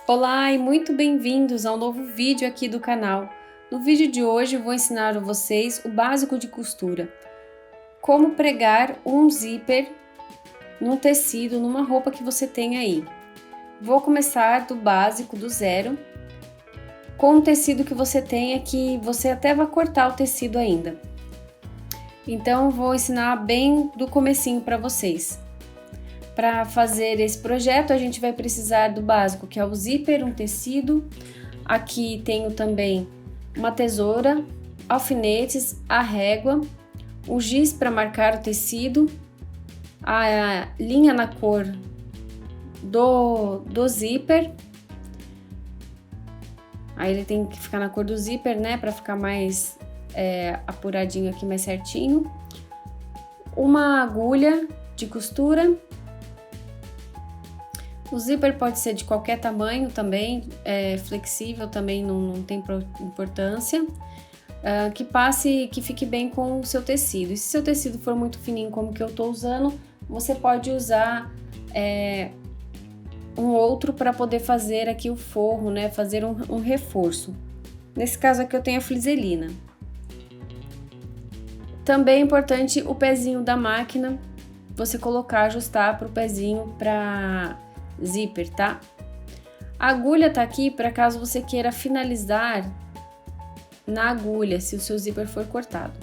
Olá e muito bem-vindos a um novo vídeo aqui do canal. No vídeo de hoje eu vou ensinar a vocês o básico de costura. Como pregar um zíper num tecido, numa roupa que você tem aí. Vou começar do básico, do zero, com o tecido que você tenha, que você até vai cortar o tecido ainda. Então eu vou ensinar bem do comecinho para vocês. Para fazer esse projeto, a gente vai precisar do básico, que é o zíper, um tecido. Aqui tenho também uma tesoura, alfinetes, a régua, o giz para marcar o tecido, a linha na cor do zíper. Aí ele tem que ficar na cor do zíper, né, para ficar mais apuradinho aqui, mais certinho. Uma agulha de costura. O zíper pode ser de qualquer tamanho também, flexível também, não tem importância. Que fique bem com o seu tecido. E se seu tecido for muito fininho como que eu tô usando, você pode usar um outro para poder fazer aqui o forro, né? Fazer um reforço. Nesse caso aqui eu tenho a fliselina. Também é importante o pezinho da máquina, você colocar, ajustar para o pezinho para zíper, tá? A agulha tá aqui para caso você queira finalizar na agulha, se o seu zíper for cortado.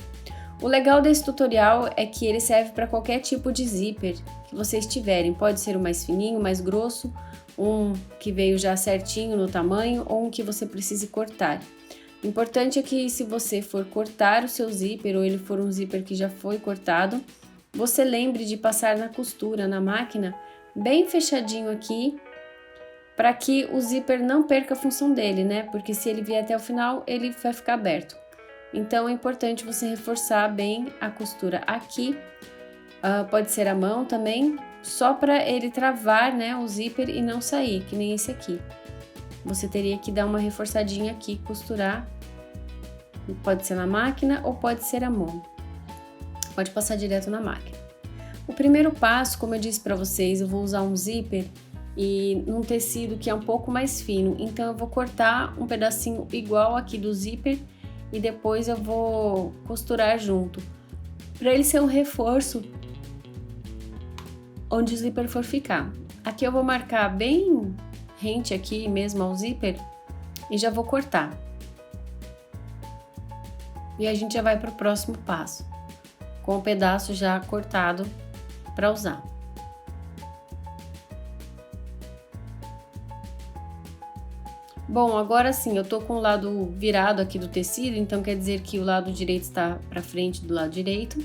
O legal desse tutorial é que ele serve para qualquer tipo de zíper que vocês tiverem. Pode ser um mais fininho, mais grosso, um que veio já certinho no tamanho ou um que você precise cortar. O importante é que se você for cortar o seu zíper ou ele for um zíper que já foi cortado, você lembre de passar na costura, na máquina, bem fechadinho aqui, para que o zíper não perca a função dele, né? Porque se ele vier até o final, ele vai ficar aberto. Então é importante você reforçar bem a costura aqui, pode ser a mão também, só para ele travar, né, o zíper e não sair, que nem esse aqui. Você teria que dar uma reforçadinha aqui, costurar, pode ser na máquina ou pode ser à mão. Pode passar direto na máquina. O primeiro passo, como eu disse para vocês, eu vou usar um zíper e num tecido que é um pouco mais fino, então eu vou cortar um pedacinho igual aqui do zíper e depois eu vou costurar junto, para ele ser um reforço onde o zíper for ficar. Aqui eu vou marcar bem rente aqui mesmo ao zíper e já vou cortar. E a gente já vai para o próximo passo, com o pedaço já cortado para usar. Bom, agora sim, eu tô com o lado virado aqui do tecido, então quer dizer que o lado direito está para frente do lado direito.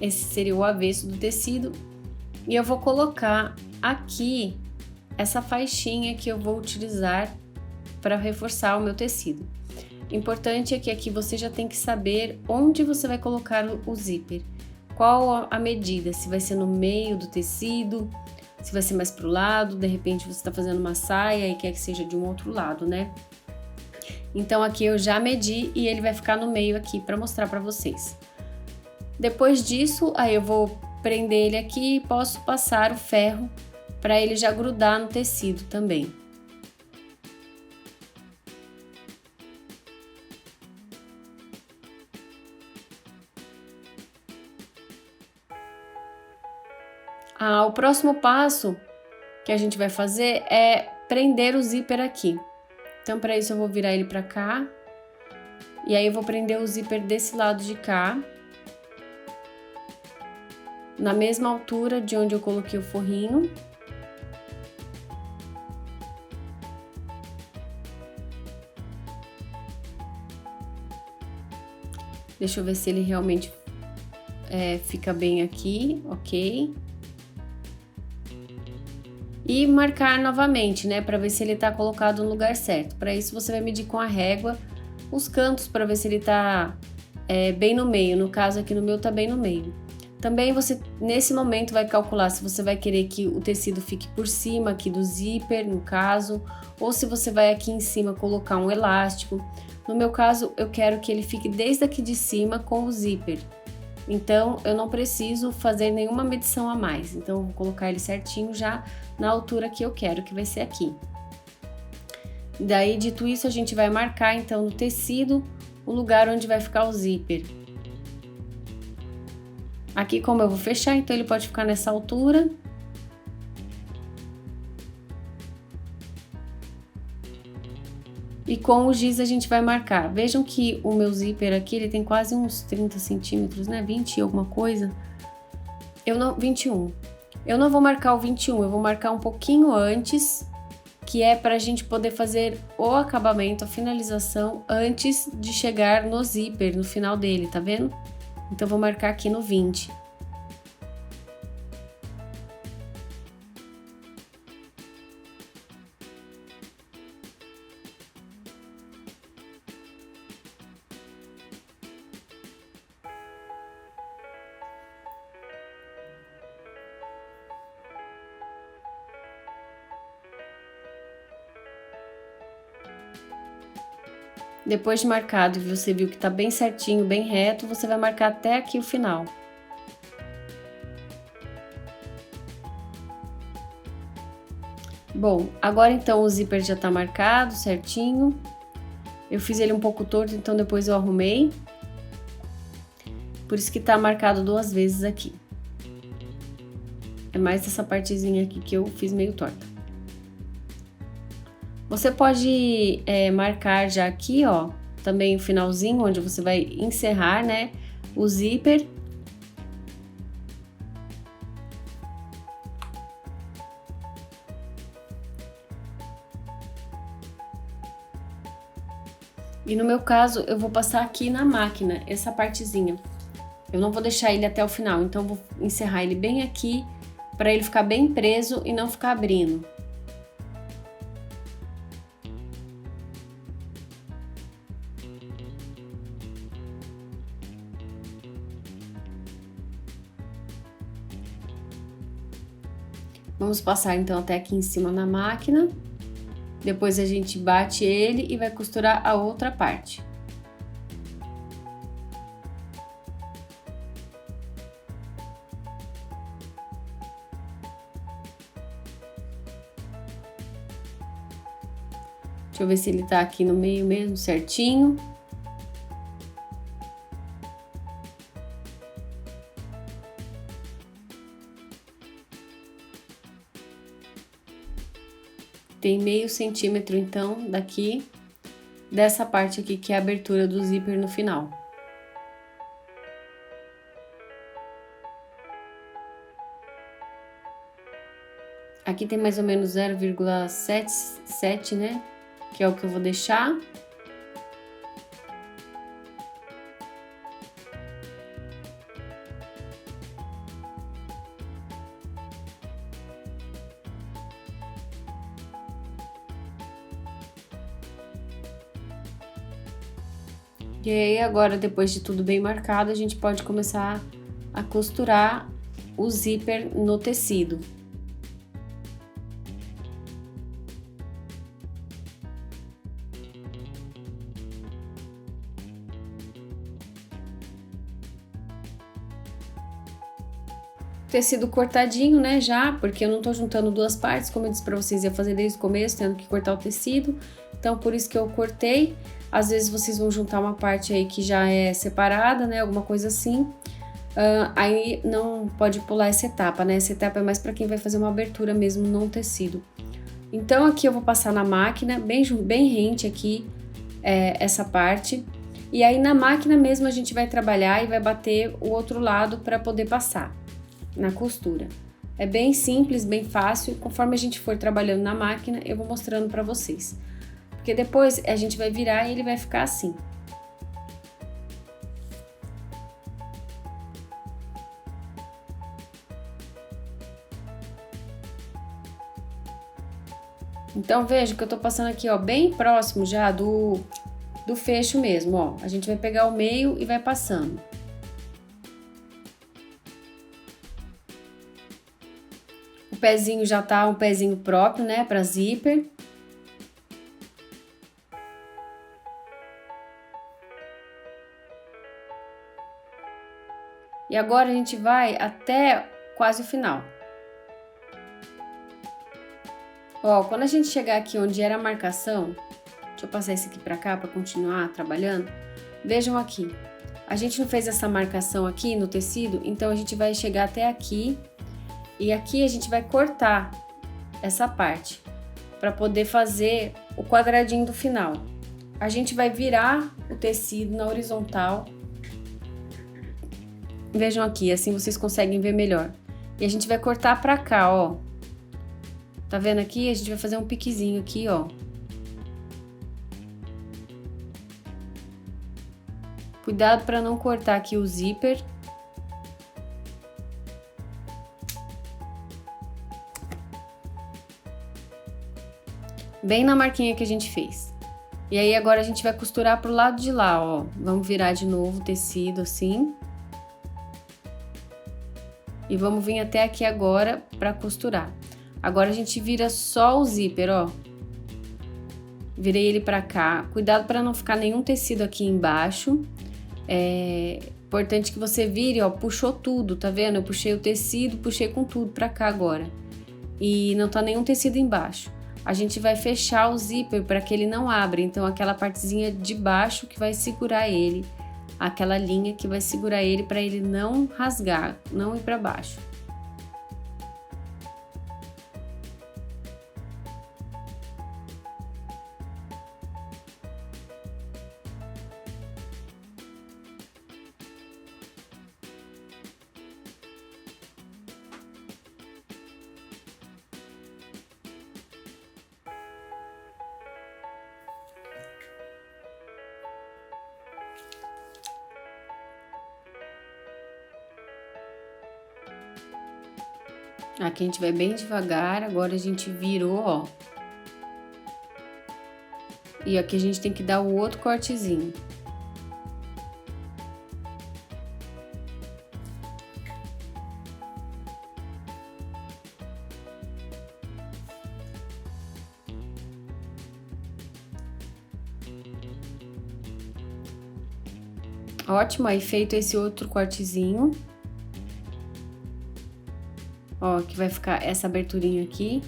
Esse seria o avesso do tecido. E eu vou colocar aqui essa faixinha que eu vou utilizar para reforçar o meu tecido. Importante é que aqui você já tem que saber onde você vai colocar o zíper. Qual a medida, se vai ser no meio do tecido, se vai ser mais pro lado, de repente você está fazendo uma saia e quer que seja de um outro lado, né? Então aqui eu já medi e ele vai ficar no meio aqui para mostrar para vocês. Depois disso, aí eu vou prender ele aqui e posso passar o ferro para ele já grudar no tecido também. O próximo passo que a gente vai fazer é prender o zíper aqui. Então, para isso eu vou virar ele para cá. E aí eu vou prender o zíper desse lado de cá. Na mesma altura de onde eu coloquei o forrinho. Deixa eu ver se ele realmente fica bem aqui, ok? E marcar novamente, né, para ver se ele tá colocado no lugar certo. Para isso você vai medir com a régua os cantos para ver se ele tá bem no meio. No caso aqui no meu tá bem no meio. Também você nesse momento vai calcular se você vai querer que o tecido fique por cima aqui do zíper, no caso, ou se você vai aqui em cima colocar um elástico. No meu caso, eu quero que ele fique desde aqui de cima com o zíper. Então, eu não preciso fazer nenhuma medição a mais. Então, eu vou colocar ele certinho já na altura que eu quero, que vai ser aqui. Daí, dito isso, a gente vai marcar então no tecido o lugar onde vai ficar o zíper. Aqui, como eu vou fechar, então ele pode ficar nessa altura. E com o giz a gente vai marcar. Vejam que o meu zíper aqui, ele tem quase uns 30 centímetros, né? 20 e alguma coisa. 21. Eu não vou marcar o 21, eu vou marcar um pouquinho antes, que é para a gente poder fazer o acabamento, a finalização, antes de chegar no zíper, no final dele, tá vendo? Então, vou marcar aqui no 20. Depois de marcado e você viu que tá bem certinho, bem reto, você vai marcar até aqui o final. Bom, agora então o zíper já tá marcado certinho. Eu fiz ele um pouco torto, então depois eu arrumei. Por isso que tá marcado 2 vezes aqui. É mais essa partezinha aqui que eu fiz meio torta. Você pode marcar já aqui, ó, também o finalzinho, onde você vai encerrar, né, o zíper. E no meu caso, eu vou passar aqui na máquina, essa partezinha. Eu não vou deixar ele até o final, então eu vou encerrar ele bem aqui, para ele ficar bem preso e não ficar abrindo. Vamos passar então até aqui em cima na máquina. Depois a gente bate ele e vai costurar a outra parte. Deixa eu ver se ele tá aqui no meio mesmo, certinho. Tem meio centímetro, então, daqui, dessa parte aqui, que é a abertura do zíper no final. Aqui tem mais ou menos 0,77, né? Que é o que eu vou deixar. E aí, agora, depois de tudo bem marcado, a gente pode começar a costurar o zíper no tecido. Tecido cortadinho, né, já, porque eu não tô juntando 2 partes, como eu disse pra vocês, ia fazer desde o começo, tendo que cortar o tecido, então por isso que eu cortei. Às vezes vocês vão juntar uma parte aí que já é separada, né, alguma coisa assim, aí não pode pular essa etapa, né, essa etapa é mais pra quem vai fazer uma abertura mesmo no tecido. Então aqui eu vou passar na máquina, bem rente aqui, essa parte, e aí na máquina mesmo a gente vai trabalhar e vai bater o outro lado pra poder passar na costura. É bem simples, bem fácil, conforme a gente for trabalhando na máquina, eu vou mostrando pra vocês. Porque depois a gente vai virar e ele vai ficar assim. Então veja que eu tô passando aqui, ó, bem próximo já do fecho mesmo, ó. A gente vai pegar o meio e vai passando. O pezinho já tá um pezinho próprio, né, pra zíper. E agora a gente vai até quase o final. Ó, quando a gente chegar aqui onde era a marcação, deixa eu passar esse aqui pra cá pra continuar trabalhando. Vejam aqui, a gente não fez essa marcação aqui no tecido, então a gente vai chegar até aqui e aqui a gente vai cortar essa parte para poder fazer o quadradinho do final. A gente vai virar o tecido na horizontal. Vejam aqui, assim vocês conseguem ver melhor. E a gente vai cortar pra cá, ó. Tá vendo aqui? A gente vai fazer um piquezinho aqui, ó. Cuidado para não cortar aqui o zíper. Bem na marquinha que a gente fez. E aí agora a gente vai costurar pro lado de lá, ó. Vamos virar de novo o tecido assim. E vamos vir até aqui agora para costurar. Agora a gente vira só o zíper, ó. Virei ele para cá. Cuidado para não ficar nenhum tecido aqui embaixo. É importante que você vire, ó, puxou tudo, tá vendo? Eu puxei o tecido, puxei com tudo para cá agora. E não tá nenhum tecido embaixo. A gente vai fechar o zíper para que ele não abra. Então aquela partezinha de baixo que vai segurar ele. Aquela linha que vai segurar ele para ele não rasgar, não ir para baixo. Aqui a gente vai bem devagar, agora a gente virou, ó. E aqui a gente tem que dar o outro cortezinho. Ótimo, aí feito esse outro cortezinho. Ó, que vai ficar essa aberturinha aqui.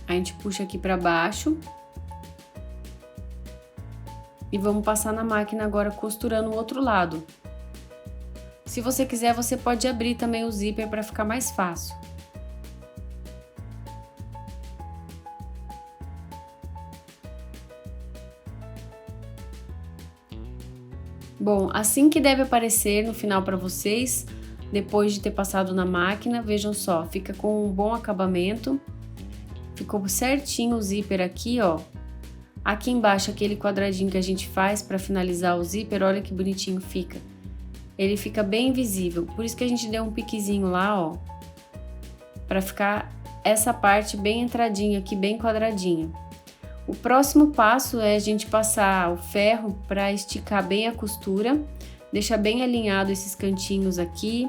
A gente puxa aqui pra baixo. E vamos passar na máquina agora costurando o outro lado. Se você quiser, você pode abrir também o zíper para ficar mais fácil. Bom, assim que deve aparecer no final para vocês, depois de ter passado na máquina, vejam só, fica com um bom acabamento. Ficou certinho o zíper aqui, ó. Aqui embaixo, aquele quadradinho que a gente faz para finalizar o zíper, olha que bonitinho fica. Ele fica bem visível, por isso que a gente deu um piquezinho lá, ó. Para ficar essa parte bem entradinha aqui, bem quadradinha. O próximo passo é a gente passar o ferro para esticar bem a costura, deixar bem alinhado esses cantinhos aqui,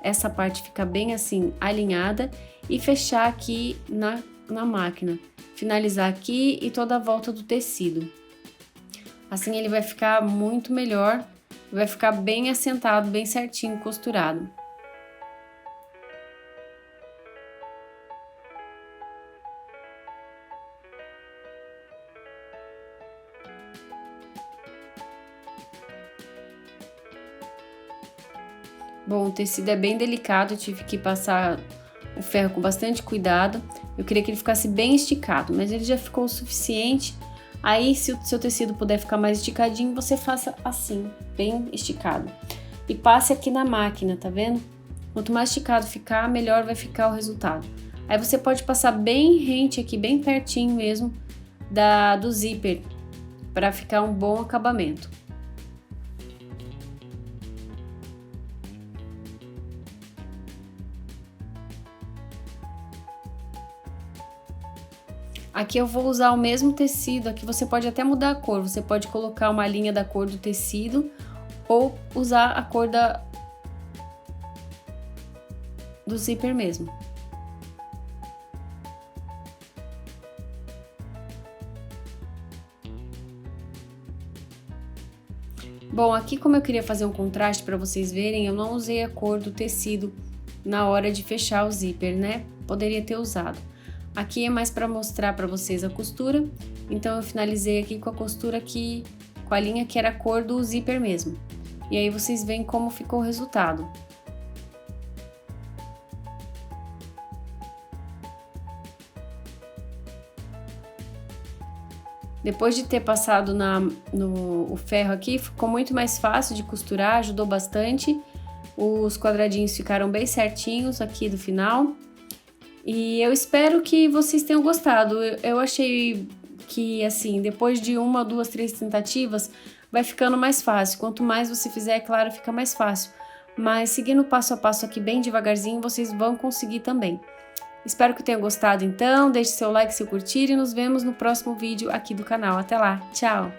essa parte fica bem assim alinhada e fechar aqui na máquina, finalizar aqui e toda a volta do tecido. Assim ele vai ficar muito melhor, vai ficar bem assentado, bem certinho, costurado. Bom, o tecido é bem delicado, eu tive que passar o ferro com bastante cuidado. Eu queria que ele ficasse bem esticado, mas ele já ficou o suficiente. Aí, se o seu tecido puder ficar mais esticadinho, você faça assim, bem esticado. E passe aqui na máquina, tá vendo? Quanto mais esticado ficar, melhor vai ficar o resultado. Aí você pode passar bem rente aqui, bem pertinho mesmo do zíper, para ficar um bom acabamento. Aqui eu vou usar o mesmo tecido, aqui você pode até mudar a cor, você pode colocar uma linha da cor do tecido ou usar a cor do zíper mesmo. Bom, aqui como eu queria fazer um contraste para vocês verem, eu não usei a cor do tecido na hora de fechar o zíper, né? Poderia ter usado. Aqui é mais para mostrar para vocês a costura, então eu finalizei aqui com a costura aqui, com a linha que era a cor do zíper mesmo. E aí vocês veem como ficou o resultado. Depois de ter passado o ferro aqui, ficou muito mais fácil de costurar, ajudou bastante. Os quadradinhos ficaram bem certinhos aqui do final. E eu espero que vocês tenham gostado. Eu achei que, assim, depois de uma, duas, três tentativas, vai ficando mais fácil. Quanto mais você fizer, é claro, fica mais fácil. Mas seguindo passo a passo aqui bem devagarzinho, vocês vão conseguir também. Espero que tenham gostado então, deixe seu like, seu curtir e nos vemos no próximo vídeo aqui do canal. Até lá, tchau!